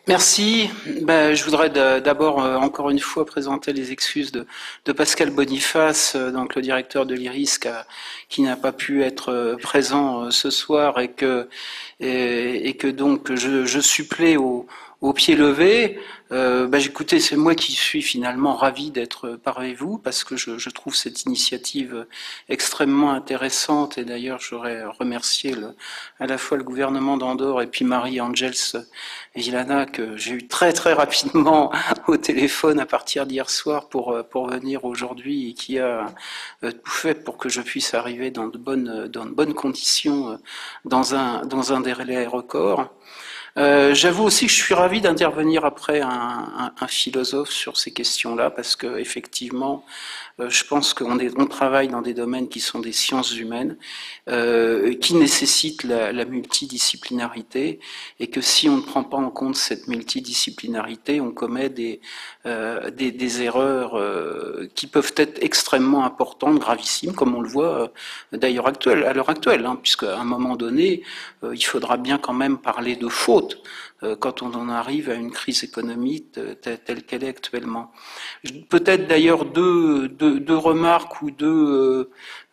Merci. Je voudrais d'abord encore une fois présenter les excuses de Pascal Boniface, donc le directeur de l'IRIS, qui n'a pas pu être présent ce soir et que donc je supplée au pied levé. Écoutez, c'est moi qui suis finalement ravi d'être parmi vous parce que je trouve cette initiative extrêmement intéressante et d'ailleurs j'aurais remercié à la fois le gouvernement d'Andorre et puis Marie-Angels Villana que j'ai eu très très rapidement au téléphone à partir d'hier soir pour venir aujourd'hui et qui a tout fait pour que je puisse arriver dans de bonnes conditions dans un délai record. J'avoue aussi que je suis ravi d'intervenir après un philosophe sur ces questions-là, parce que effectivement, je pense on travaille dans des domaines qui sont des sciences humaines, qui nécessitent la multidisciplinarité, et que si on ne prend pas en compte cette multidisciplinarité, on commet des erreurs qui peuvent être extrêmement importantes, gravissimes, comme on le voit d'ailleurs à l'heure actuelle, hein, puisqu'à un moment donné, il faudra bien quand même parler de faute quand on en arrive à une crise économique telle qu'elle est actuellement. Peut-être d'ailleurs deux remarques ou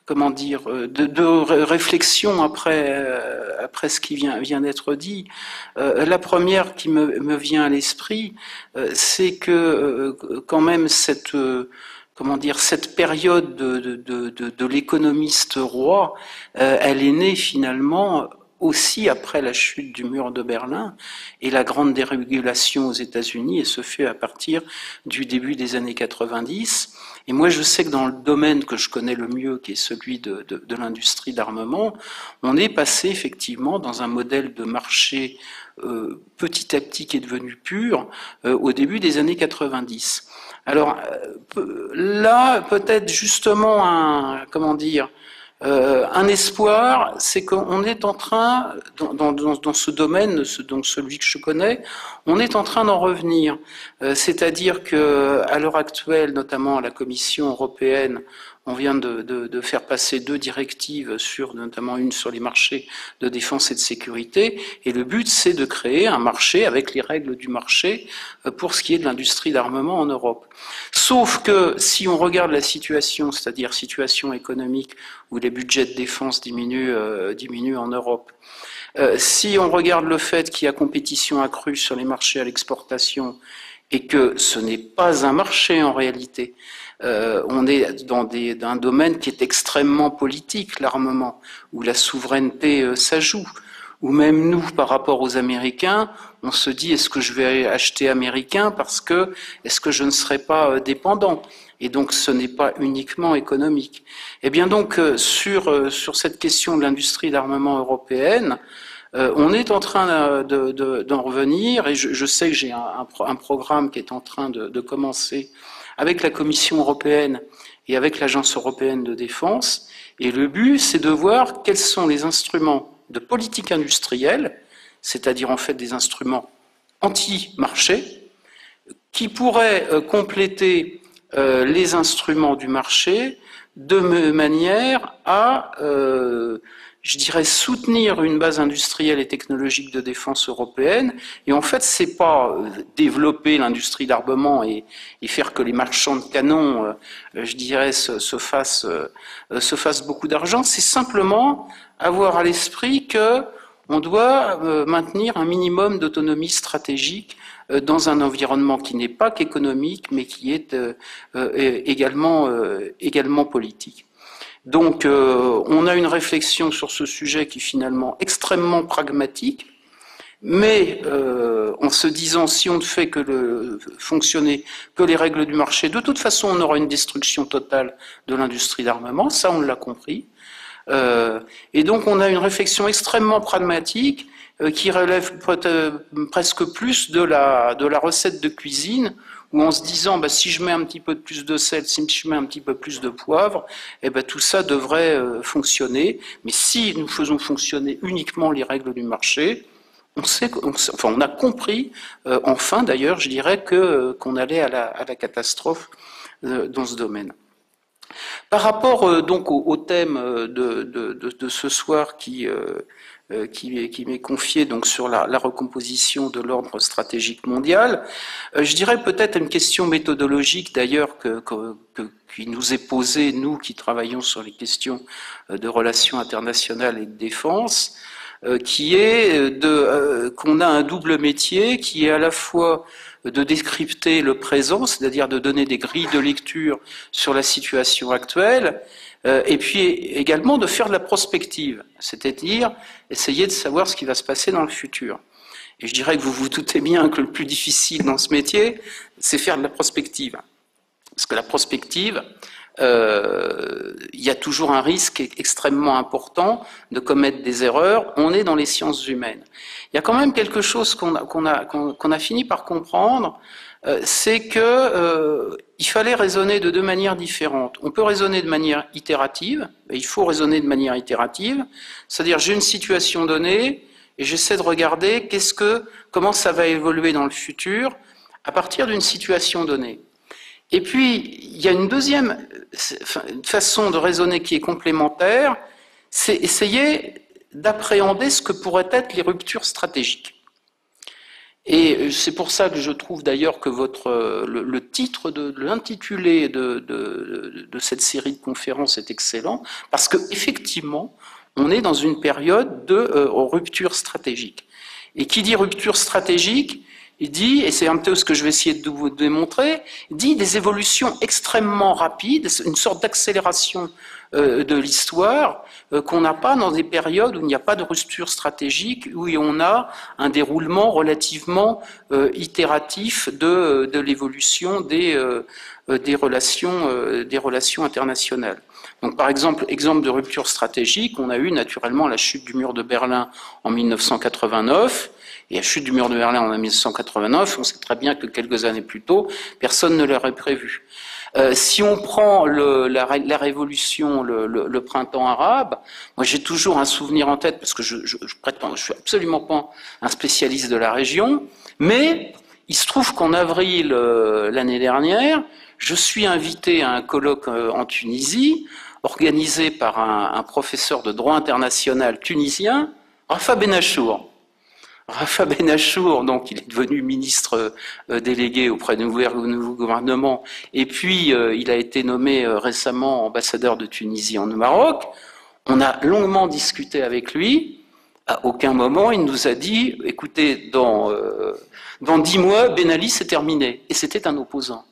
comment dire, deux réflexions après ce qui vient d'être dit. La première qui me vient à l'esprit, c'est que quand même comment dire, cette période de l'économiste roi, elle est née finalement aussi après la chute du mur de Berlin et la grande dérégulation aux États-Unis, et se fait à partir du début des années 90. Et moi, je sais que dans le domaine que je connais le mieux, qui est celui de l'industrie d'armement, on est passé effectivement dans un modèle de marché petit à petit qui est devenu pur au début des années 90. Alors là, peut-être justement comment dire, un espoir, c'est qu'on est en train, dans ce domaine, donc celui que je connais, on est en train d'en revenir. C'est-à-dire que à l'heure actuelle, notamment à la Commission européenne, on vient de faire passer deux directives, notamment une sur les marchés de défense et de sécurité, et le but c'est de créer un marché avec les règles du marché pour ce qui est de l'industrie d'armement en Europe. Sauf que si on regarde la situation, c'est-à-dire situation économique où les budgets de défense diminuent en Europe, si on regarde le fait qu'il y a compétition accrue sur les marchés à l'exportation et que ce n'est pas un marché en réalité, on est dans un domaine qui est extrêmement politique, l'armement, où la souveraineté s'ajoute, où même nous, par rapport aux Américains, on se dit est-ce que je vais acheter américain parce que est-ce que je ne serai pas dépendant? Et donc ce n'est pas uniquement économique. Et bien donc sur cette question de l'industrie d'armement européenne, on est en train d'en revenir, et je sais que j'ai un programme qui est en train de commencer avec la Commission européenne et avec l'Agence européenne de défense. Et le but, c'est de voir quels sont les instruments de politique industrielle, c'est-à-dire en fait des instruments anti-marché, qui pourraient compléter les instruments du marché de manière à je dirais, soutenir une base industrielle et technologique de défense européenne. Et en fait, c'est pas développer l'industrie d'armement et faire que les marchands de canons, je dirais, se fassent beaucoup d'argent. C'est simplement avoir à l'esprit que on doit maintenir un minimum d'autonomie stratégique dans un environnement qui n'est pas qu'économique, mais qui est également politique. Donc on a une réflexion sur ce sujet qui est finalement extrêmement pragmatique, mais en se disant si on ne fait fonctionner que les règles du marché, de toute façon on aura une destruction totale de l'industrie d'armement, ça on l'a compris. Et donc on a une réflexion extrêmement pragmatique qui relève presque plus de la recette de cuisine, où en se disant si je mets un petit peu plus de sel, si je mets un petit peu plus de poivre, tout ça devrait fonctionner. Mais si nous faisons fonctionner uniquement les règles du marché, on a compris, enfin d'ailleurs, je dirais qu'on allait à la catastrophe dans ce domaine. Par rapport donc au thème de ce soir qui qui m'est confié donc sur la recomposition de l'ordre stratégique mondial. Je dirais peut-être une question méthodologique d'ailleurs qui nous est posée, nous qui travaillons sur les questions de relations internationales et de défense, qui est qu'on a un double métier qui est à la fois de décrypter le présent, c'est-à-dire de donner des grilles de lecture sur la situation actuelle, et puis également de faire de la prospective, c'est-à-dire essayer de savoir ce qui va se passer dans le futur. Et je dirais que vous vous doutez bien que le plus difficile dans ce métier, c'est faire de la prospective. Parce que la prospective, il y a toujours un risque extrêmement important de commettre des erreurs. On est dans les sciences humaines. Il y a quand même quelque chose qu'on a fini par comprendre, c'est que il fallait raisonner de deux manières différentes. On peut raisonner de manière itérative, et il faut raisonner de manière itérative, c'est-à-dire j'ai une situation donnée et j'essaie de regarder comment ça va évoluer dans le futur à partir d'une situation donnée. Et puis, il y a une deuxième façon de raisonner qui est complémentaire, c'est essayer d'appréhender ce que pourraient être les ruptures stratégiques. Et c'est pour ça que je trouve d'ailleurs que le titre l'intitulé de cette série de conférences est excellent, parce qu'effectivement, on est dans une période de rupture stratégique. Et qui dit rupture stratégique, il dit, et c'est un peu ce que je vais essayer de vous démontrer, il dit des évolutions extrêmement rapides, une sorte d'accélération de l'histoire qu'on n'a pas dans des périodes où il n'y a pas de rupture stratégique, où on a un déroulement relativement itératif de l'évolution des relations internationales. Donc, par exemple de rupture stratégique, on a eu naturellement la chute du mur de Berlin en 1989. Et la chute du mur de Berlin en 1989, on sait très bien que quelques années plus tôt, personne ne l'aurait prévu. Si on prend la révolution, le printemps arabe, moi j'ai toujours un souvenir en tête, parce que je suis absolument pas un spécialiste de la région, mais il se trouve qu'en avril l'année dernière, je suis invité à un colloque en Tunisie, organisé par un professeur de droit international tunisien, Rafa Benachour. Rafa Benachour, donc il est devenu ministre délégué auprès du nouveau gouvernement, et puis il a été nommé récemment ambassadeur de Tunisie en Maroc. On a longuement discuté avec lui. À aucun moment il nous a dit, écoutez, dans 10 mois, Ben Ali c'est terminé. Et c'était un opposant.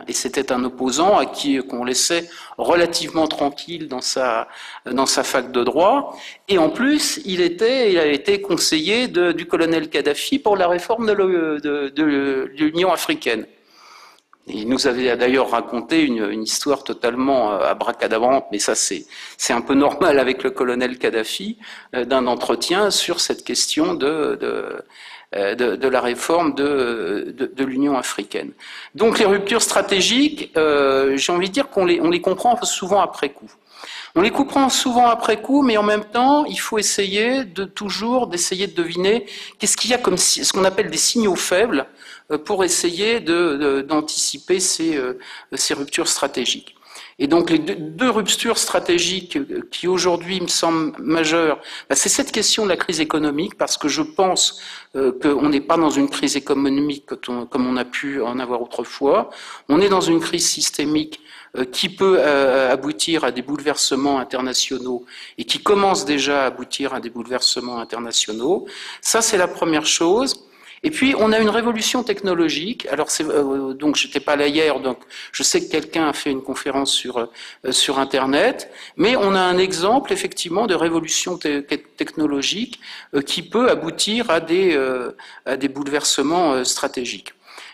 Et c'était un opposant à qu'on laissait relativement tranquille dans sa fac de droit. Et en plus, il a été conseiller du colonel Kadhafi pour la réforme de l'Union africaine. Il nous avait d'ailleurs raconté une histoire totalement abracadabrante, mais ça c'est un peu normal avec le colonel Kadhafi, d'un entretien sur cette question de la réforme de l'Union africaine. Donc les ruptures stratégiques, j'ai envie de dire qu'on les comprend souvent après coup. On les comprend souvent après coup, mais en même temps, il faut essayer d'essayer de deviner qu'est-ce qu'il y a comme ce qu'on appelle des signaux faibles pour essayer d'anticiper ces ruptures stratégiques. Et donc les deux ruptures stratégiques qui aujourd'hui me semblent majeures, c'est cette question de la crise économique, parce que je pense qu'on n'est pas dans une crise économique comme on a pu en avoir autrefois. On est dans une crise systémique qui peut aboutir à des bouleversements internationaux et qui commence déjà à aboutir à des bouleversements internationaux. Ça, c'est la première chose. Et puis, on a une révolution technologique. Alors, donc, j'étais pas là hier, donc je sais que quelqu'un a fait une conférence sur Internet, mais on a un exemple, effectivement, de révolution technologique qui peut aboutir à des bouleversements stratégiques.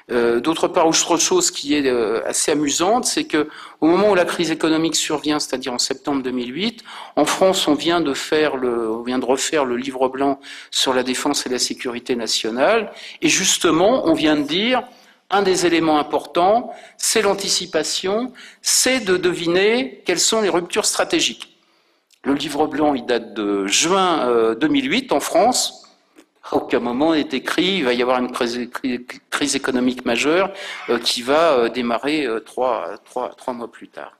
D'autre part, autre chose qui est assez amusante, c'est que au moment où la crise économique survient, c'est-à-dire en septembre 2008, en France, on vient de refaire le livre blanc sur la défense et la sécurité nationale, et justement, on vient de dire un des éléments importants, c'est l'anticipation, c'est de deviner quelles sont les ruptures stratégiques. Le livre blanc, il date de juin 2008 en France. À aucun moment est écrit il va y avoir une crise économique majeure qui va démarrer trois mois plus tard.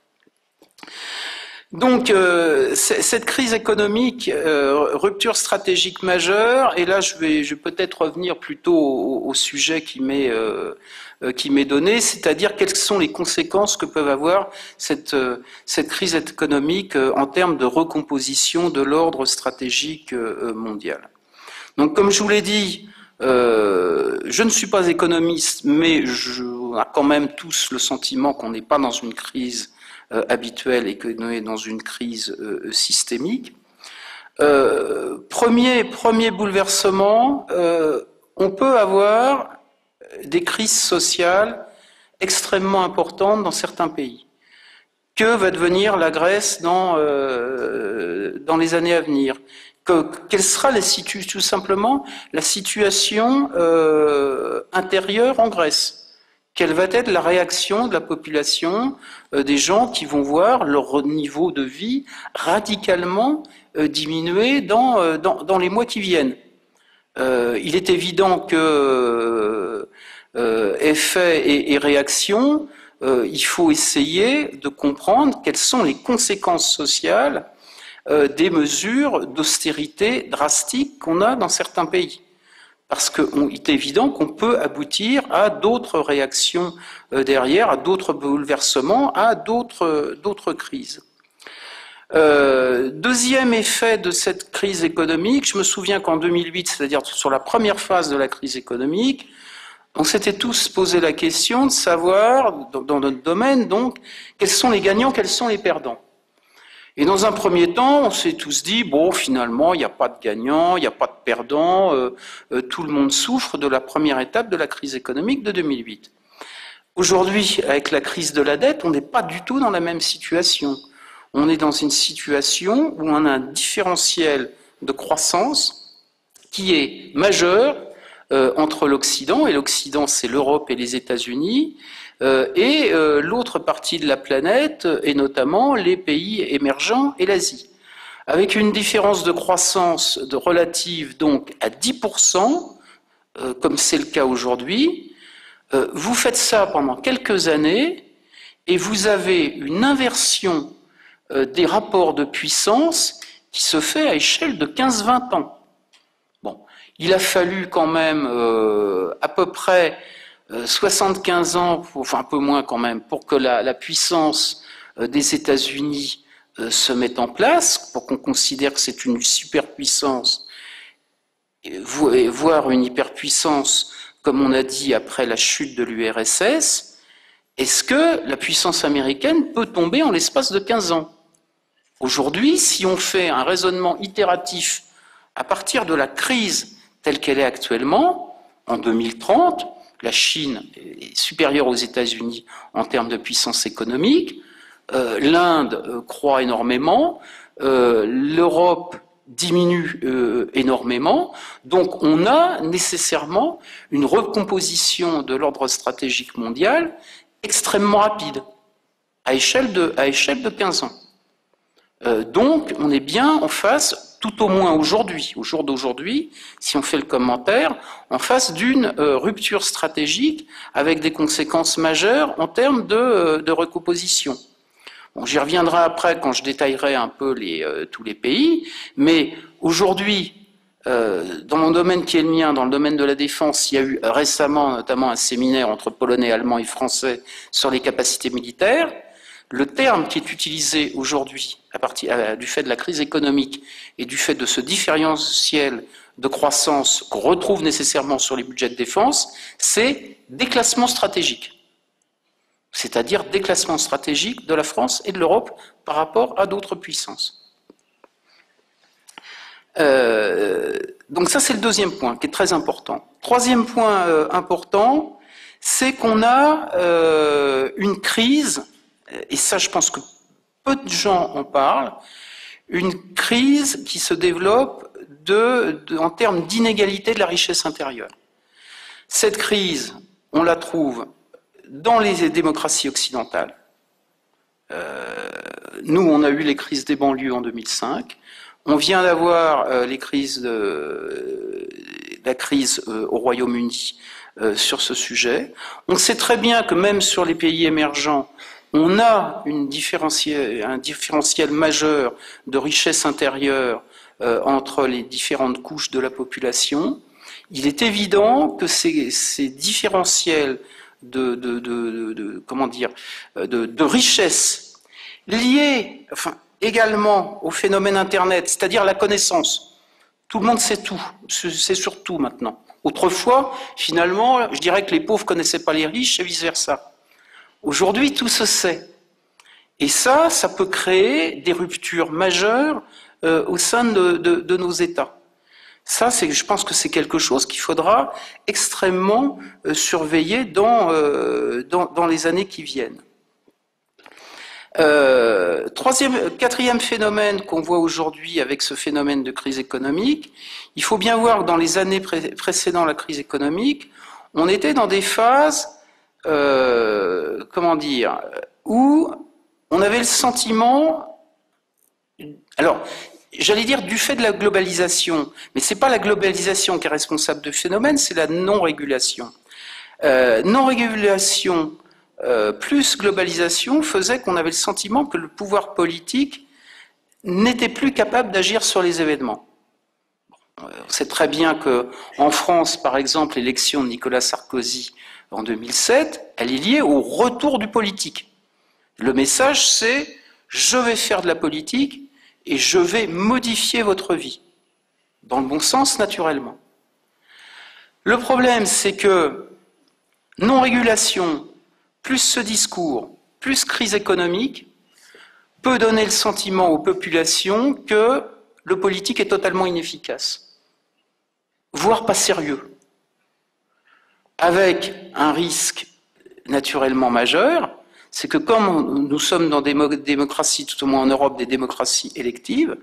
Donc, cette crise économique, rupture stratégique majeure, et là je vais peut-être revenir plutôt au sujet qui m'est donné, c'est-à-dire quelles sont les conséquences que peuvent avoir cette crise économique en termes de recomposition de l'ordre stratégique mondial. Donc, comme je vous l'ai dit, je ne suis pas économiste, mais on a quand même tous le sentiment qu'on n'est pas dans une crise habituelle et qu'on est dans une crise systémique. Premier bouleversement, on peut avoir des crises sociales extrêmement importantes dans certains pays. Que va devenir la Grèce dans les années à venir? Quelle sera tout simplement la situation intérieure en Grèce? Quelle va être la réaction de la population, des gens qui vont voir leur niveau de vie radicalement diminuer dans les mois qui viennent? Il est évident que effet et réaction, il faut essayer de comprendre quelles sont les conséquences sociales des mesures d'austérité drastiques qu'on a dans certains pays. Parce qu'il est évident qu'on peut aboutir à d'autres réactions derrière, à d'autres bouleversements, à d'autres crises. Deuxième effet de cette crise économique, je me souviens qu'en 2008, c'est-à-dire sur la première phase de la crise économique, on s'était tous posé la question de savoir, dans notre domaine donc, quels sont les gagnants, quels sont les perdants. Et dans un premier temps, on s'est tous dit, bon, finalement, il n'y a pas de gagnant, il n'y a pas de perdant, tout le monde souffre de la première étape de la crise économique de 2008. Aujourd'hui, avec la crise de la dette, on n'est pas du tout dans la même situation. On est dans une situation où on a un différentiel de croissance qui est majeur entre l'Occident, et l'Occident c'est l'Europe et les États-Unis, et l'autre partie de la planète, et notamment les pays émergents et l'Asie. Avec une différence de croissance relative donc à 10%, comme c'est le cas aujourd'hui, vous faites ça pendant quelques années, et vous avez une inversion des rapports de puissance qui se fait à échelle de 15-20 ans. Bon, il a fallu quand même à peu près 75 ans, enfin un peu moins quand même, pour que la puissance des États-Unis se mette en place, pour qu'on considère que c'est une superpuissance, voire une hyperpuissance, comme on a dit après la chute de l'URSS. Est-ce que la puissance américaine peut tomber en l'espace de 15 ans? Aujourd'hui, si on fait un raisonnement itératif à partir de la crise telle qu'elle est actuellement, en 2030, la Chine est supérieure aux États-Unis en termes de puissance économique, l'Inde croît énormément, l'Europe diminue énormément, donc on a nécessairement une recomposition de l'ordre stratégique mondial extrêmement rapide, à échelle de 15 ans. Donc on est bien en face, tout au moins aujourd'hui, au jour d'aujourd'hui, si on fait le commentaire, en face d'une rupture stratégique avec des conséquences majeures en termes de recomposition. Bon, j'y reviendrai après quand je détaillerai un peu tous les pays, mais aujourd'hui, dans mon domaine qui est le mien, dans le domaine de la défense, il y a eu récemment notamment un séminaire entre Polonais, Allemands et Français sur les capacités militaires. Le terme qui est utilisé aujourd'hui, du fait de la crise économique et du fait de ce différentiel de croissance qu'on retrouve nécessairement sur les budgets de défense, c'est déclassement stratégique. C'est-à-dire déclassement stratégique de la France et de l'Europe par rapport à d'autres puissances. Donc ça, c'est le deuxième point qui est très important. Troisième point important, c'est qu'on a une crise, et ça je pense que peu de gens en parlent, une crise qui se développe en termes d'inégalité de la richesse intérieure. Cette crise, on la trouve dans les démocraties occidentales. Nous, on a eu les crises des banlieues en 2005. On vient d'avoir la crise au Royaume-Uni sur ce sujet. On sait très bien que même sur les pays émergents, on a un différentiel majeur de richesse intérieure entre les différentes couches de la population. Il est évident que ces différentiels de richesse liés également au phénomène Internet, c'est-à-dire la connaissance. Tout le monde sait tout, c'est sur tout maintenant. Autrefois, finalement, je dirais que les pauvres ne connaissaient pas les riches et vice-versa. Aujourd'hui, tout se sait. Et ça peut créer des ruptures majeures au sein de nos États. Ça, je pense que c'est quelque chose qu'il faudra extrêmement surveiller dans les années qui viennent. Quatrième phénomène qu'on voit aujourd'hui avec ce phénomène de crise économique, il faut bien voir que dans les années précédant la crise économique, on était dans des phases, où on avait le sentiment, alors, j'allais dire du fait de la globalisation, mais c'est pas la globalisation qui est responsable du phénomène, c'est la non-régulation. Non-régulation plus globalisation faisait qu'on avait le sentiment que le pouvoir politique n'était plus capable d'agir sur les événements. On sait très bien qu'en France, par exemple, l'élection de Nicolas Sarkozy en 2007, elle est liée au retour du politique. Le message, c'est « je vais faire de la politique et je vais modifier votre vie ». Dans le bon sens, naturellement. Le problème, c'est que non-régulation, plus ce discours, plus crise économique, peut donner le sentiment aux populations que le politique est totalement inefficace, voire pas sérieux, avec un risque naturellement majeur, c'est que comme nous sommes dans des démocraties, tout au moins en Europe, des démocraties électives,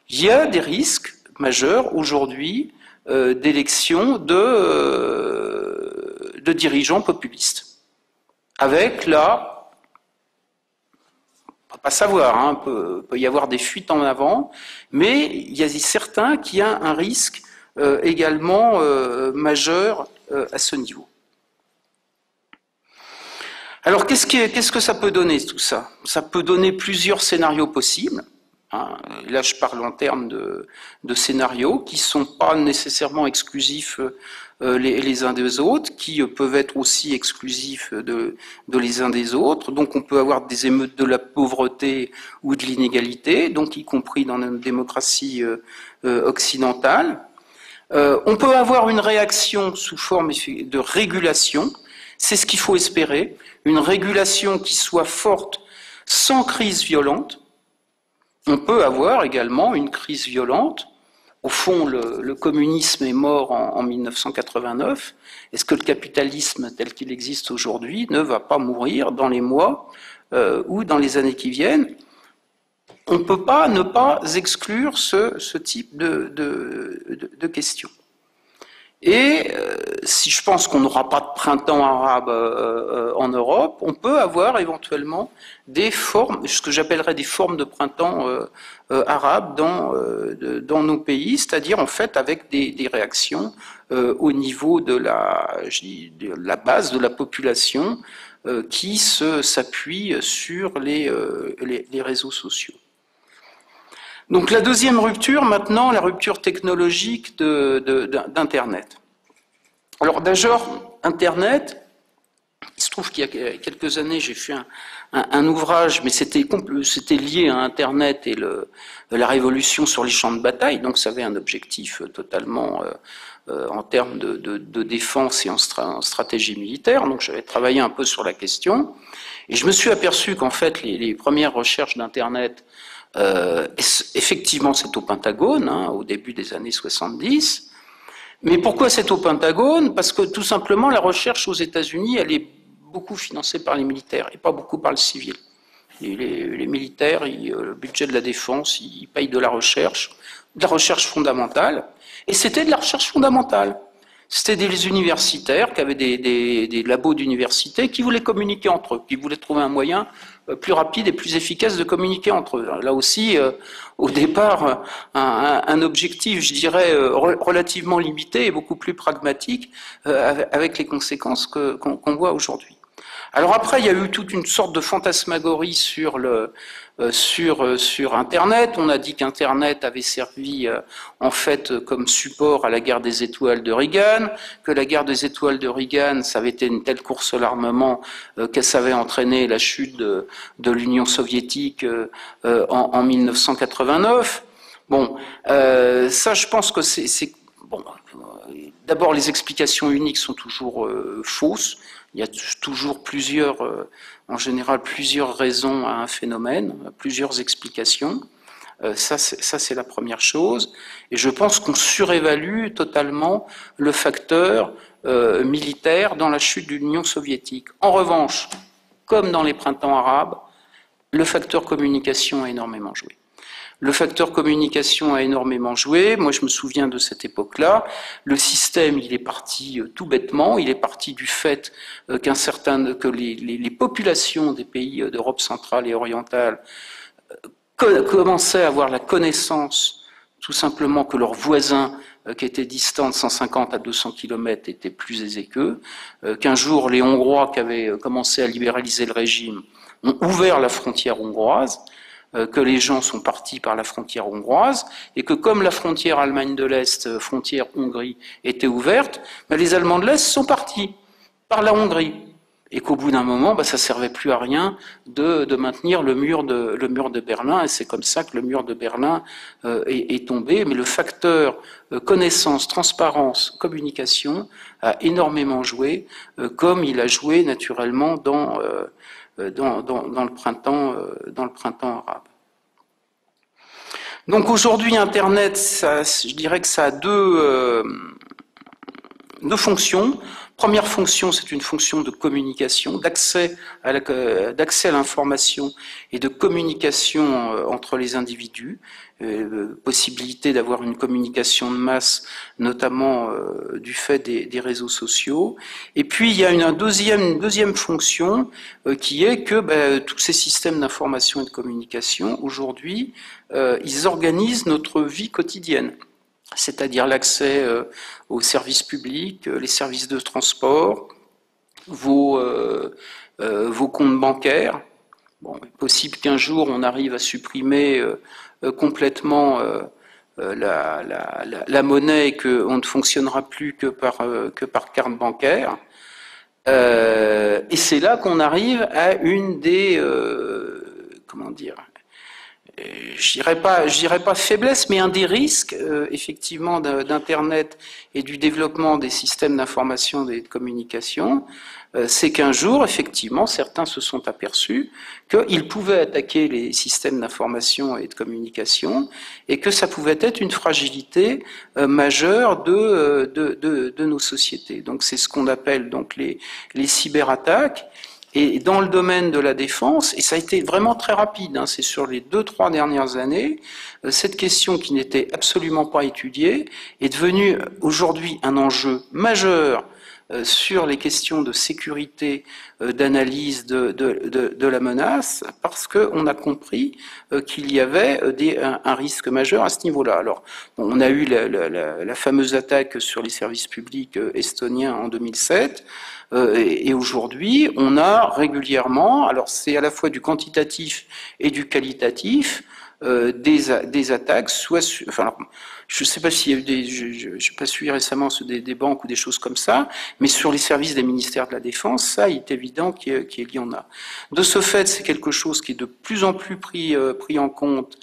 il y a des risques majeurs aujourd'hui d'élection de dirigeants populistes. Avec là, on ne peut pas savoir, peut y avoir des fuites en avant, mais il y a certains qui ont un risque également majeur à ce niveau. Alors qu'est-ce que ça peut donner tout ça? Ça peut donner plusieurs scénarios possibles. Là, je parle en termes de scénarios qui ne sont pas nécessairement exclusifs les uns des autres, qui peuvent être aussi exclusifs de les uns des autres. Donc on peut avoir des émeutes de la pauvreté ou de l'inégalité, donc y compris dans notre démocratie occidentale. On peut avoir une réaction sous forme de régulation, c'est ce qu'il faut espérer, une régulation qui soit forte sans crise violente. On peut avoir également une crise violente. Au fond, le communisme est mort en 1989. Est-ce que le capitalisme tel qu'il existe aujourd'hui ne va pas mourir dans les mois ou dans les années qui viennent? On ne peut pas ne pas exclure ce type de questions. Et si je pense qu'on n'aura pas de printemps arabe en Europe, on peut avoir éventuellement des formes, ce que j'appellerais des formes de printemps arabe dans nos pays, c'est-à-dire en fait avec des réactions au niveau de la base de la population qui s'appuie sur les réseaux sociaux. Donc la deuxième rupture, maintenant, la rupture technologique d'Internet. Alors d'abord, Internet, il se trouve qu'il y a quelques années, j'ai fait un ouvrage, mais c'était lié à Internet et la révolution sur les champs de bataille, donc ça avait un objectif totalement en termes de défense et en stratégie militaire, donc j'avais travaillé un peu sur la question, et je me suis aperçu qu'en fait les premières recherches d'Internet, effectivement, c'est au Pentagone, au début des années 70. Mais pourquoi c'est au Pentagone? Parce que tout simplement, la recherche aux États-Unis, elle est beaucoup financée par les militaires et pas beaucoup par le civil. Les militaires, le budget de la défense, ils payent de la recherche fondamentale. Et c'était de la recherche fondamentale. C'était des universitaires qui avaient des labos d'université qui voulaient communiquer entre eux, qui voulaient trouver un moyen plus rapide et plus efficace de communiquer entre eux. Là aussi, au départ, un objectif, je dirais, relativement limité et beaucoup plus pragmatique avec les conséquences qu'on voit aujourd'hui. Alors après, il y a eu toute une sorte de fantasmagorie sur Internet. On a dit qu'Internet avait servi en fait comme support à la guerre des étoiles de Reagan, que la guerre des étoiles de Reagan, ça avait été une telle course à l'armement que ça avait entraîné la chute de l'Union soviétique en 1989. Bon, ça, je pense que c'est bon. D'abord, les explications uniques sont toujours fausses. Il y a toujours en général, plusieurs raisons à un phénomène, plusieurs explications. Ça, c'est la première chose. Et je pense qu'on surévalue totalement le facteur militaire dans la chute de l'Union soviétique. En revanche, comme dans les printemps arabes, le facteur communication a énormément joué. Le facteur communication a énormément joué. Moi, je me souviens de cette époque-là. Le système, il est parti tout bêtement. Il est parti du fait que les populations des pays d'Europe centrale et orientale commençaient à avoir la connaissance, tout simplement, que leurs voisins qui étaient distants de 150 à 200 km étaient plus aisés qu'eux, qu'un jour, les Hongrois qui avaient commencé à libéraliser le régime ont ouvert la frontière hongroise, que les gens sont partis par la frontière hongroise, et que comme la frontière Allemagne de l'Est, frontière Hongrie, était ouverte, les Allemands de l'Est sont partis par la Hongrie. Et qu'au bout d'un moment, ça ne servait plus à rien de maintenir le mur de Berlin, et c'est comme ça que le mur de Berlin est tombé. Mais le facteur connaissance, transparence, communication a énormément joué, comme il a joué naturellement dans le printemps arabe. Donc aujourd'hui, Internet, je dirais que ça a deux fonctions. Première fonction, c'est une fonction de communication, d'accès à l'information et de communication entre les individus, possibilité d'avoir une communication de masse, notamment du fait des réseaux sociaux. Et puis il y a une deuxième fonction qui est que tous ces systèmes d'information et de communication, aujourd'hui, ils organisent notre vie quotidienne. C'est-à-dire l'accès aux services publics, les services de transport, vos comptes bancaires. Bon, il est possible qu'un jour on arrive à supprimer complètement la monnaie et qu'on ne fonctionnera plus que par carte bancaire. Et c'est là qu'on arrive à une des je dirais pas faiblesse, mais un des risques, effectivement, d'Internet et du développement des systèmes d'information et de communication, c'est qu'un jour, effectivement, certains se sont aperçus qu'ils pouvaient attaquer les systèmes d'information et de communication et que ça pouvait être une fragilité majeure de nos sociétés. Donc c'est ce qu'on appelle donc les cyberattaques. Et dans le domaine de la défense, et ça a été vraiment très rapide, c'est sur les 2-3 dernières années, cette question qui n'était absolument pas étudiée est devenue aujourd'hui un enjeu majeur sur les questions de sécurité, d'analyse de la menace, parce qu'on a compris qu'il y avait un risque majeur à ce niveau-là. Alors, on a eu la fameuse attaque sur les services publics estoniens en 2007, et aujourd'hui, on a régulièrement, alors c'est à la fois du quantitatif et du qualitatif, des attaques, je ne sais pas s'il y a eu je n'ai pas suivi récemment des banques ou des choses comme ça, mais sur les services des ministères de la Défense, ça, il est évident qu'il y en a. De ce fait, c'est quelque chose qui est de plus en plus pris en compte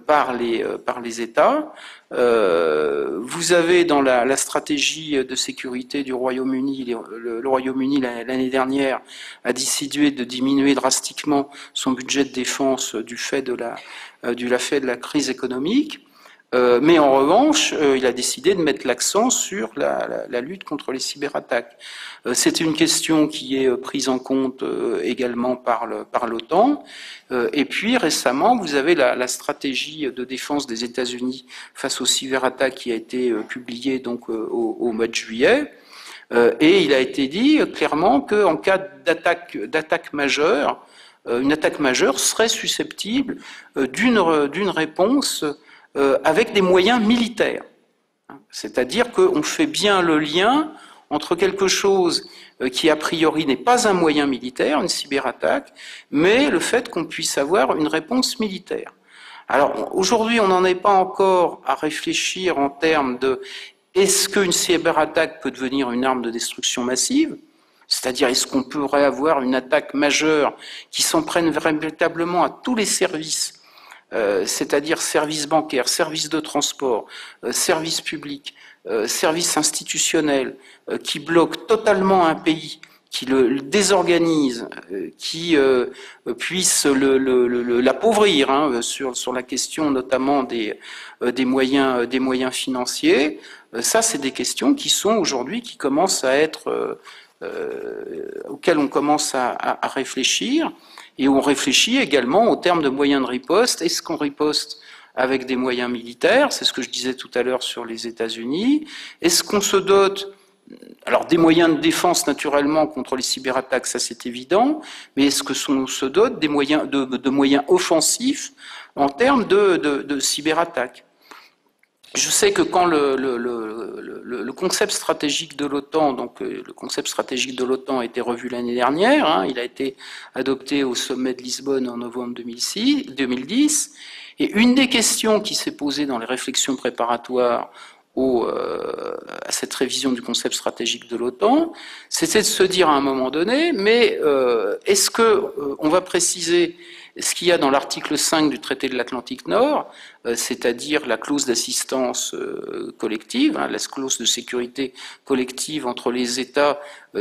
par les États. Vous avez dans la stratégie de sécurité du Royaume-Uni, le Royaume-Uni l'année dernière a décidé de diminuer drastiquement son budget de défense du fait de la crise économique. Mais en revanche, il a décidé de mettre l'accent sur la lutte contre les cyberattaques. C'est une question qui est prise en compte également par l'OTAN. Et puis récemment, vous avez la stratégie de défense des États-Unis face aux cyberattaques qui a été publiée donc au mois de juillet. Et il a été dit clairement qu'en cas d'attaque majeure, une attaque majeure serait susceptible d'une réponse avec des moyens militaires. C'est-à-dire qu'on fait bien le lien entre quelque chose qui a priori n'est pas un moyen militaire, une cyberattaque, mais le fait qu'on puisse avoir une réponse militaire. Alors aujourd'hui, on n'en est pas encore à réfléchir en termes de est-ce qu'une cyberattaque peut devenir une arme de destruction massive? C'est-à-dire, est-ce qu'on pourrait avoir une attaque majeure qui s'en prenne véritablement à tous les services, c'est-à-dire services bancaires, services de transport, services publics, services institutionnels, qui bloquent totalement un pays, qui le désorganise, qui puisse l'appauvrir sur la question notamment des moyens financiers. Ça, c'est des questions qui sont aujourd'hui, qui commencent à être auxquelles on commence à réfléchir, et on réfléchit également au terme de moyens de riposte. Est-ce qu'on riposte avec des moyens militaires? C'est ce que je disais tout à l'heure sur les États-Unis. Est-ce qu'on se dote, alors des moyens de défense naturellement contre les cyberattaques, ça c'est évident, mais est-ce que on se dote des moyens de moyens offensifs en termes de cyberattaques? Je sais que quand le concept stratégique de l'OTAN, donc le concept stratégique de l'OTAN a été revu l'année dernière, il a été adopté au sommet de Lisbonne en novembre 2010, et une des questions qui s'est posée dans les réflexions préparatoires à cette révision du concept stratégique de l'OTAN, c'était de se dire à un moment donné, mais est-ce qu'on va préciser ce qu'il y a dans l'article 5 du traité de l'Atlantique Nord, c'est-à-dire la clause d'assistance collective, la clause de sécurité collective entre les États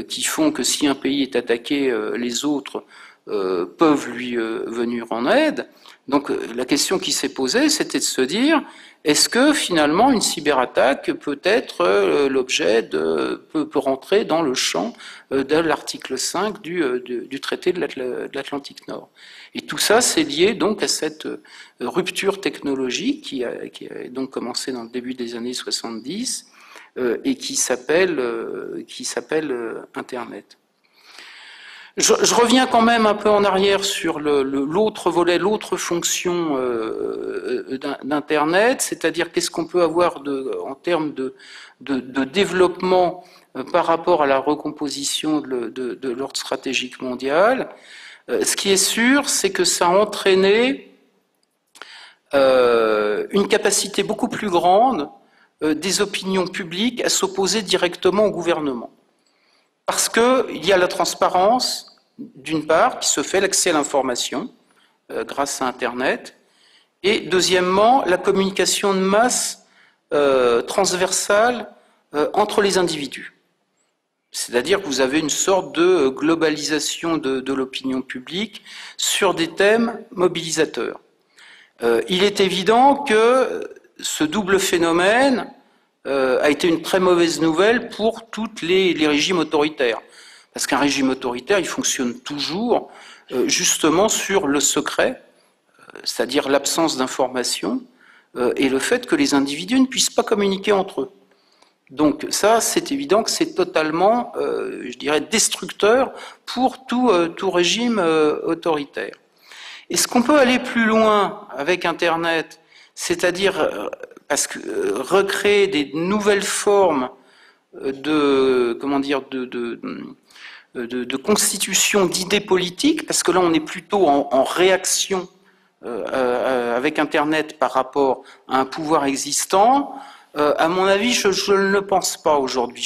qui font que si un pays est attaqué, les autres peuvent lui venir en aide. Donc la question qui s'est posée, c'était de se dire, est-ce que finalement une cyberattaque peut être peut rentrer dans le champ de l'article 5 du traité de l'Atlantique Nord? Et tout ça, c'est lié donc à cette rupture technologique qui a donc commencé dans le début des années 70 et qui s'appelle Internet. Je reviens quand même un peu en arrière sur l'autre volet, l'autre fonction d'Internet, c'est-à-dire qu'est-ce qu'on peut avoir en termes de développement par rapport à la recomposition de l'ordre stratégique mondial. Ce qui est sûr, c'est que ça a entraîné une capacité beaucoup plus grande des opinions publiques à s'opposer directement au gouvernement. Parce qu'il y a la transparence, d'une part, qui se fait, l'accès à l'information grâce à Internet, et deuxièmement, la communication de masse transversale entre les individus. C'est-à-dire que vous avez une sorte de globalisation de l'opinion publique sur des thèmes mobilisateurs. Il est évident que ce double phénomène a été une très mauvaise nouvelle pour tous les régimes autoritaires. Parce qu'un régime autoritaire, il fonctionne toujours justement sur le secret, c'est-à-dire l'absence d'information, et le fait que les individus ne puissent pas communiquer entre eux. Donc ça, c'est évident que c'est totalement, je dirais, destructeur pour tout régime autoritaire. Est-ce qu'on peut aller plus loin avec Internet, c'est-à-dire recréer des nouvelles formes de constitution d'idées politiques, parce que là on est plutôt en réaction avec Internet par rapport à un pouvoir existant. À mon avis, je ne le pense pas aujourd'hui.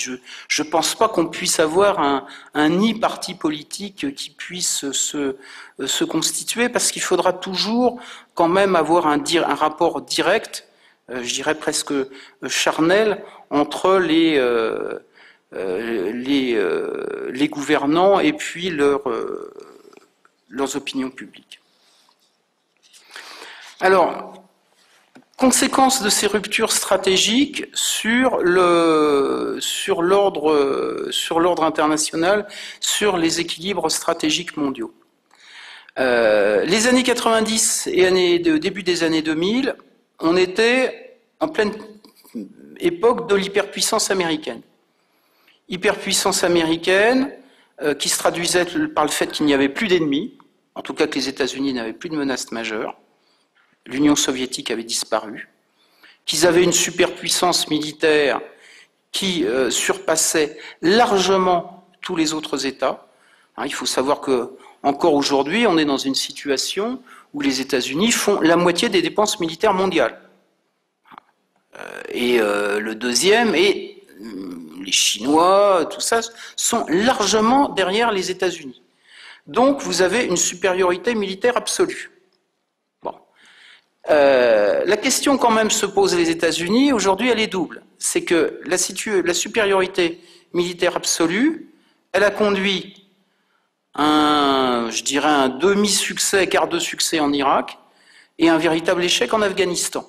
Je ne pense pas qu'on puisse avoir un nid parti politique qui puisse se constituer, parce qu'il faudra toujours quand même avoir un rapport direct, je dirais presque charnel, entre les gouvernants et puis leurs opinions publiques. Alors, conséquence de ces ruptures stratégiques sur l'ordre international, sur les équilibres stratégiques mondiaux. Les années 90 et début des années 2000, on était en pleine époque de l'hyperpuissance américaine. Hyperpuissance américaine qui se traduisait par le fait qu'il n'y avait plus d'ennemis, en tout cas que les États-Unis n'avaient plus de menaces majeures. L'Union soviétique avait disparu, qu'ils avaient une superpuissance militaire qui surpassait largement tous les autres États. Il faut savoir que encore aujourd'hui, on est dans une situation où les États-Unis font la moitié des dépenses militaires mondiales. Et le deuxième, et les Chinois, tout ça, sont largement derrière les États-Unis. Donc vous avez une supériorité militaire absolue. Bon. La question quand même se pose les États-Unis, aujourd'hui elle est double. C'est que la supériorité militaire absolue, elle a conduit je dirais un demi-succès, quart de succès en Irak, et un véritable échec en Afghanistan.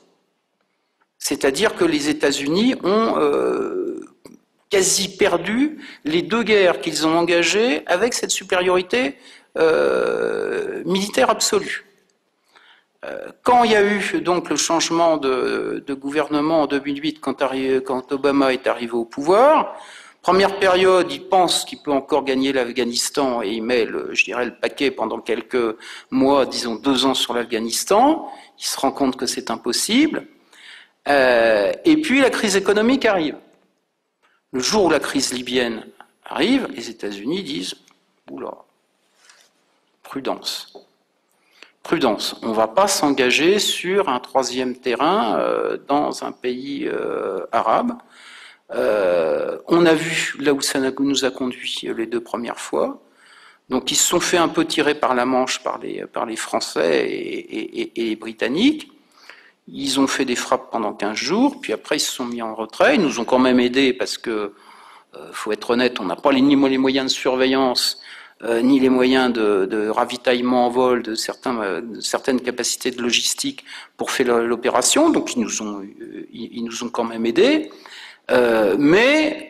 C'est-à-dire que les États-Unis ont quasi perdu les deux guerres qu'ils ont engagées avec cette supériorité militaire absolue. Quand il y a eu donc le changement de gouvernement en 2008, quand Obama est arrivé au pouvoir, première période, il pense qu'il peut encore gagner l'Afghanistan et il met, je dirais, le paquet pendant quelques mois, disons 2 ans sur l'Afghanistan. Il se rend compte que c'est impossible. Et puis la crise économique arrive. Le jour où la crise libyenne arrive, les États-Unis disent « Oula, prudence. Prudence, on ne va pas s'engager sur un troisième terrain dans un pays arabe. On a vu là où ça nous a conduit les 2 premières fois. Donc ils se sont fait un peu tirer par la manche par les Français et les Britanniques. Ils ont fait des frappes pendant 15 jours, puis après ils se sont mis en retrait. Ils nous ont quand même aidés parce que, faut être honnête, on n'a pas ni les moyens de surveillance, ni les moyens de ravitaillement en vol de certaines capacités de logistique pour faire l'opération. Donc ils nous ont quand même aidés. Mais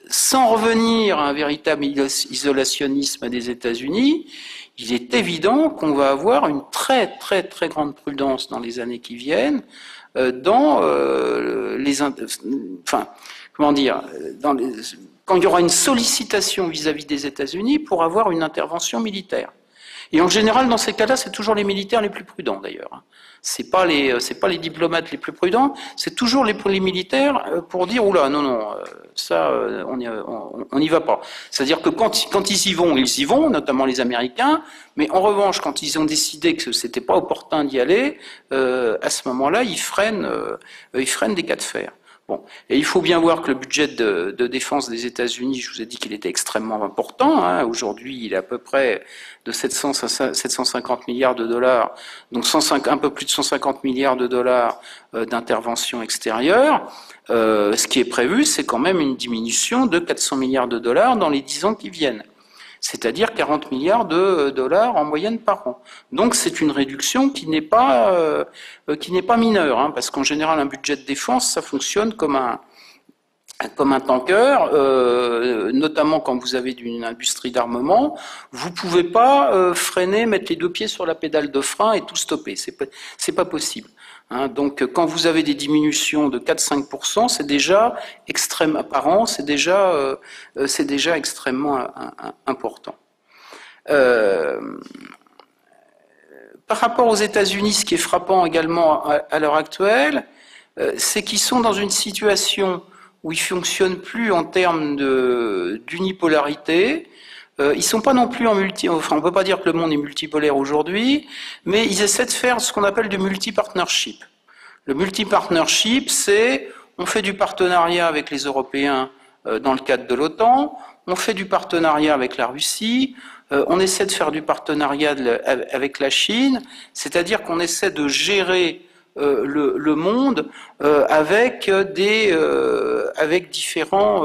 sans revenir à un véritable isolationnisme des États-Unis, il est évident qu'on va avoir une très très très grande prudence dans les années qui viennent quand il y aura une sollicitation vis-à-vis des États-Unis pour avoir une intervention militaire. Et en général, dans ces cas-là, c'est toujours les militaires les plus prudents d'ailleurs. C'est pas les diplomates les plus prudents, c'est toujours les militaires pour dire oula, non, ça, on n'y va pas. C'est-à-dire que quand ils y vont, notamment les Américains, mais en revanche, quand ils ont décidé que c'était pas opportun d'y aller, à ce moment-là, ils freinent des cas de fer. Bon. Et il faut bien voir que le budget de défense des États-Unis, je vous ai dit qu'il était extrêmement important. Aujourd'hui, il est à peu près de 700 à 750 milliards de dollars, donc un peu plus de 150 milliards de dollars d'intervention extérieure. Ce qui est prévu, c'est quand même une diminution de 400 milliards de dollars dans les 10 ans qui viennent. C'est-à-dire 40 milliards de dollars en moyenne par an. Donc c'est une réduction qui n'est pas mineure, parce qu'en général un budget de défense, ça fonctionne comme un tanker, notamment quand vous avez une industrie d'armement, vous pouvez pas freiner, mettre les 2 pieds sur la pédale de frein et tout stopper. C'est pas possible. Donc quand vous avez des diminutions de 4-5%, c'est déjà extrême par an, c'est déjà extrêmement important. Par rapport aux États-Unis, ce qui est frappant également à l'heure actuelle, c'est qu'ils sont dans une situation où ils ne fonctionnent plus en termes d'unipolarité. Ils ne sont pas non plus on ne peut pas dire que le monde est multipolaire aujourd'hui, mais ils essaient de faire ce qu'on appelle du multi-partnership. Le multi-partnership, c'est on fait du partenariat avec les Européens dans le cadre de l'OTAN, on fait du partenariat avec la Russie, on essaie de faire du partenariat avec la Chine, c'est-à-dire qu'on essaie de gérer le monde avec différents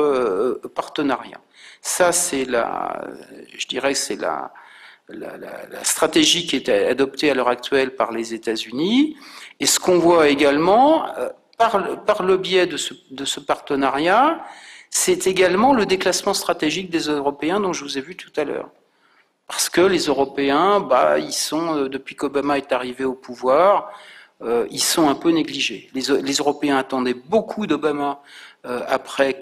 partenariats. Ça, c'est la stratégie qui est adoptée à l'heure actuelle par les États-Unis. Et ce qu'on voit également, par le biais de ce partenariat, c'est également le déclassement stratégique des Européens dont je vous ai vu tout à l'heure. Parce que les Européens, ils sont, depuis qu'Obama est arrivé au pouvoir, ils sont un peu négligés. Les Européens attendaient beaucoup d'Obama après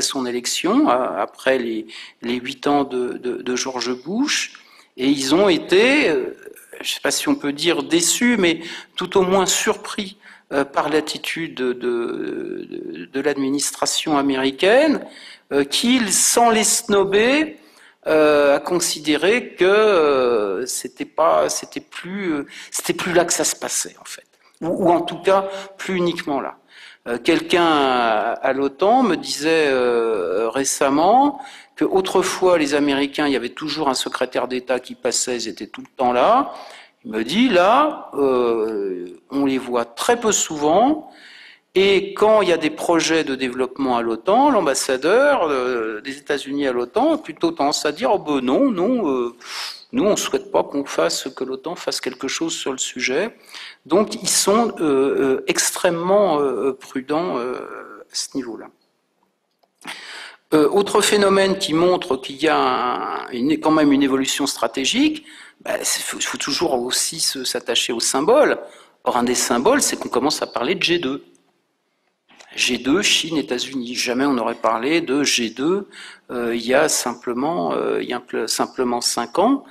son élection, après les 8 ans de George Bush, et ils ont été, je ne sais pas si on peut dire déçus, mais tout au moins surpris par l'attitude de l'administration américaine, qui, sans les snober, a considéré que c'était plus là que ça se passait en fait, ou en tout cas plus uniquement là. Quelqu'un à l'OTAN me disait récemment que autrefois les Américains, il y avait toujours un secrétaire d'État qui passait, ils étaient tout le temps là. Il me dit là, on les voit très peu souvent. Et quand il y a des projets de développement à l'OTAN, l'ambassadeur des États-Unis à l'OTAN a plutôt tendance à dire « Oh ben non, nous on ne souhaite pas que l'OTAN fasse quelque chose sur le sujet ». Donc ils sont extrêmement prudents à ce niveau-là. Autre phénomène qui montre qu'il y a quand même une évolution stratégique, il faut toujours aussi s'attacher aux symboles. Or, un des symboles, c'est qu'on commence à parler de G2. G2, Chine, États-Unis. Jamais on n'aurait parlé de G2 il y a simplement 5 ans.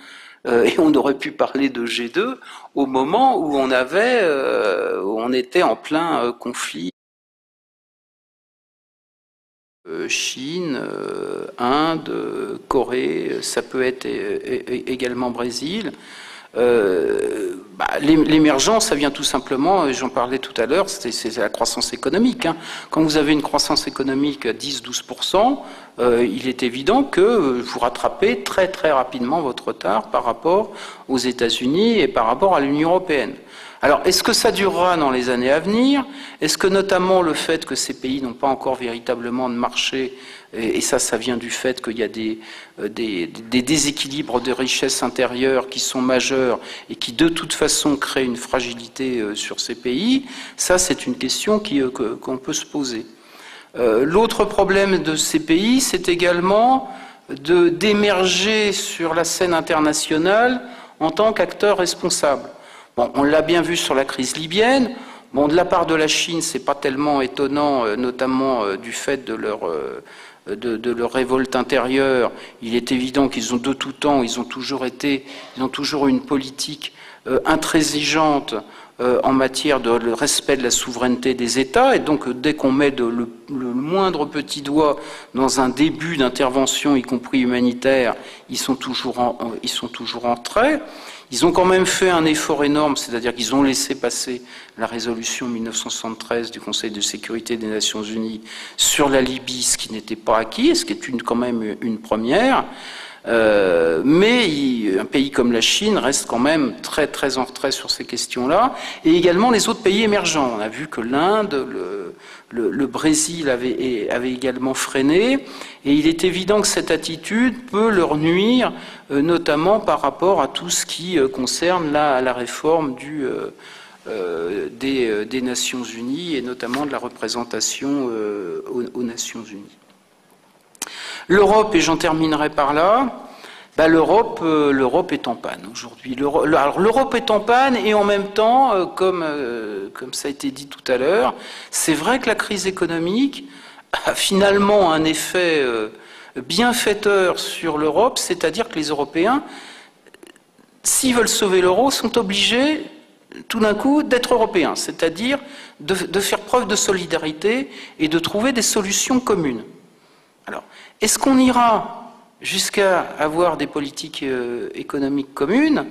Et on aurait pu parler de G2 au moment où on était en plein conflit. Chine, Inde, Corée, ça peut être également Brésil. L'émergence, ça vient tout simplement, j'en parlais tout à l'heure, c'est la croissance économique. Quand vous avez une croissance économique à 10-12%, il est évident que vous rattrapez très très rapidement votre retard par rapport aux États-Unis et par rapport à l'Union européenne. Alors, est-ce que ça durera dans les années à venir? Est-ce que notamment le fait que ces pays n'ont pas encore véritablement de marché, et ça vient du fait qu'il y a des déséquilibres de richesse intérieure qui sont majeurs et qui de toute façon créent une fragilité sur ces pays? Ça, c'est une question qu'on peut se poser. L'autre problème de ces pays, c'est également d'émerger sur la scène internationale en tant qu'acteur responsable. Bon, on l'a bien vu sur la crise libyenne. Bon, de la part de la Chine, c'est pas tellement étonnant, notamment du fait de leur révolte intérieure. Il est évident qu'ils ont de tout temps, ils ont toujours eu une politique intransigeante en matière de respect de la souveraineté des États, et donc dès qu'on met le moindre petit doigt dans un début d'intervention, y compris humanitaire, ils sont toujours en trait. Ils ont quand même fait un effort énorme, c'est-à-dire qu'ils ont laissé passer la résolution 1973 du Conseil de sécurité des Nations Unies sur la Libye, ce qui n'était pas acquis, ce qui est quand même une première. Mais un pays comme la Chine reste quand même très très en retrait sur ces questions-là, et également les autres pays émergents. On a vu que l'Inde, le Brésil avait également freiné, et il est évident que cette attitude peut leur nuire, notamment par rapport à tout ce qui concerne la réforme des Nations Unies, et notamment de la représentation aux Nations Unies. L'Europe, et j'en terminerai par là, l'Europe est en panne aujourd'hui. Alors l'Europe est en panne, et en même temps, comme ça a été dit tout à l'heure, c'est vrai que la crise économique a finalement un effet bienfaiteur sur l'Europe, c'est-à-dire que les Européens, s'ils veulent sauver l'euro, sont obligés tout d'un coup d'être européens, c'est-à-dire de faire preuve de solidarité et de trouver des solutions communes. Alors, est-ce qu'on ira jusqu'à avoir des politiques économiques communes?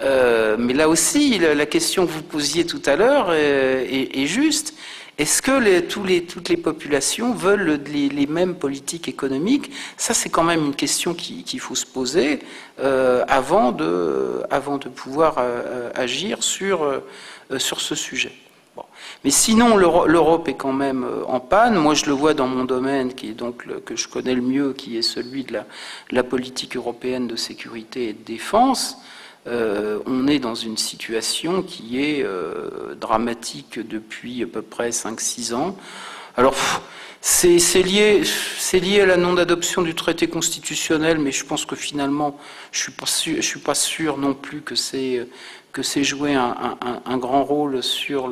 Mais là aussi, la question que vous posiez tout à l'heure est juste. Est-ce que toutes les populations veulent les mêmes politiques économiques? Ça, c'est quand même une question qu'il faut se poser avant de pouvoir agir sur ce sujet. Bon. Mais sinon, l'Europe est quand même en panne. Moi, je le vois dans mon domaine, qui est donc que je connais le mieux, qui est celui de la politique européenne de sécurité et de défense. On est dans une situation qui est dramatique depuis à peu près 5-6 ans. Alors, c'est lié à la non-adoption du traité constitutionnel, mais je pense que finalement, je suis pas sûr non plus que c'est joué un grand rôle sur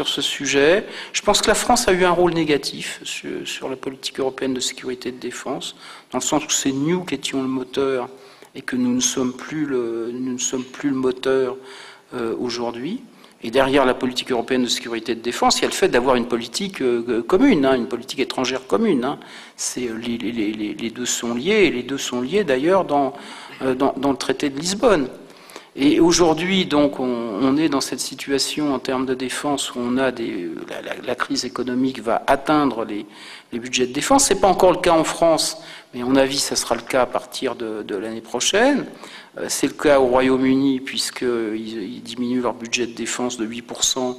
ce sujet. Je pense que la France a eu un rôle négatif sur la politique européenne de sécurité et de défense, dans le sens où c'est nous qui étions le moteur et que nous ne sommes plus le moteur aujourd'hui. Et derrière la politique européenne de sécurité et de défense, il y a le fait d'avoir une politique commune, une politique étrangère commune. Les deux sont liés, et les deux sont liés d'ailleurs dans le traité de Lisbonne. Et aujourd'hui, donc, on est dans cette situation en termes de défense où on a la crise économique va atteindre les budgets de défense. C'est pas encore le cas en France, mais à mon avis, ça sera le cas à partir de l'année prochaine. C'est le cas au Royaume-Uni, puisqu'ils diminuent leur budget de défense de 8%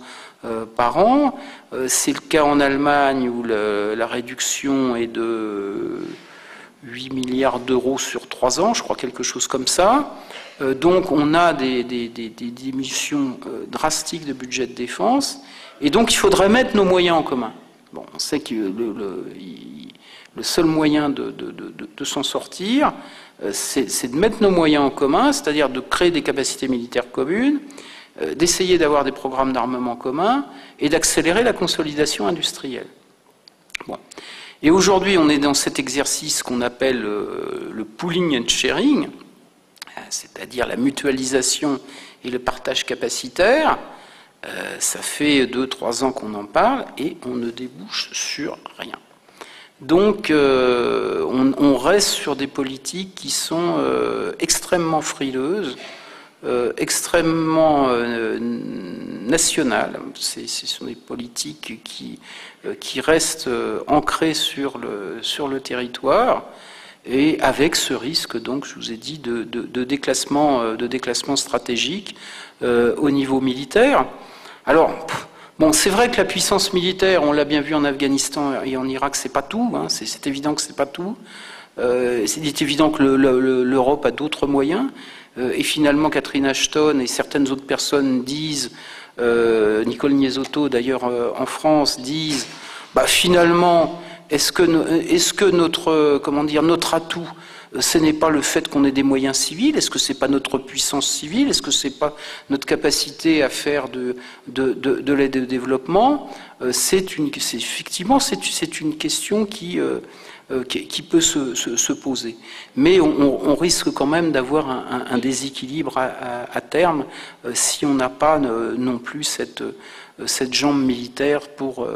par an. C'est le cas en Allemagne, où la réduction est de 8 milliards d'euros sur 3 ans, je crois, quelque chose comme ça. Donc on a des diminutions drastiques de budget de défense, et donc il faudrait mettre nos moyens en commun. Bon, on sait que le seul moyen de s'en sortir, c'est de mettre nos moyens en commun, c'est-à-dire de créer des capacités militaires communes, d'essayer d'avoir des programmes d'armement communs et d'accélérer la consolidation industrielle. Bon. Et aujourd'hui, on est dans cet exercice qu'on appelle le pooling and sharing, c'est-à-dire la mutualisation et le partage capacitaire. Ça fait 2-3 ans qu'on en parle et on ne débouche sur rien. Donc on reste sur des politiques qui sont extrêmement frileuses, extrêmement nationales. Ce sont des politiques qui restent ancrées sur le territoire, et avec ce risque, donc, je vous ai dit, de déclassement stratégique au niveau militaire. Alors, bon, c'est vrai que la puissance militaire, on l'a bien vu en Afghanistan et en Irak, c'est pas tout. Hein, c'est évident que c'est pas tout. C'est évident que l'Europe a d'autres moyens. Et finalement, Catherine Ashton et certaines autres personnes disent, Nicole Niesotto d'ailleurs en France, disent, finalement, est-ce que notre atout, ce n'est pas le fait qu'on ait des moyens civils? Est-ce que c'est pas notre puissance civile? Est-ce que c'est pas notre capacité à faire de l'aide au développement? Effectivement, c'est une question qui peut se poser. Mais on risque quand même d'avoir un déséquilibre à terme si on n'a pas non plus cette jambe militaire pour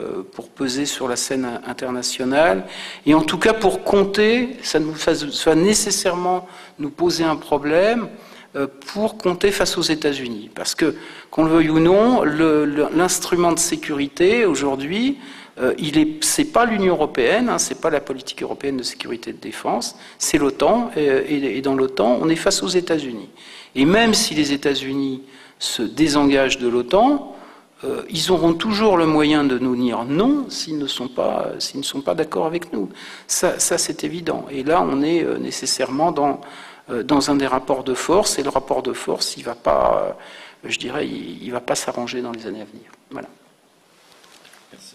peser sur la scène internationale. Et en tout cas, pour compter, ça va nécessairement nous poser un problème pour compter face aux États-Unis. Parce que, qu'on le veuille ou non, l'instrument de sécurité, aujourd'hui, c'est pas l'Union européenne, c'est pas la politique européenne de sécurité et de défense, c'est l'OTAN, et dans l'OTAN, on est face aux États-Unis. Et même si les États-Unis se désengagent de l'OTAN, ils auront toujours le moyen de nous dire non s'ils ne sont pas d'accord avec nous. Ça c'est évident. Et là, on est nécessairement dans un des rapports de force, et le rapport de force, il va pas, je dirais, il va pas s'arranger dans les années à venir. Voilà. Merci.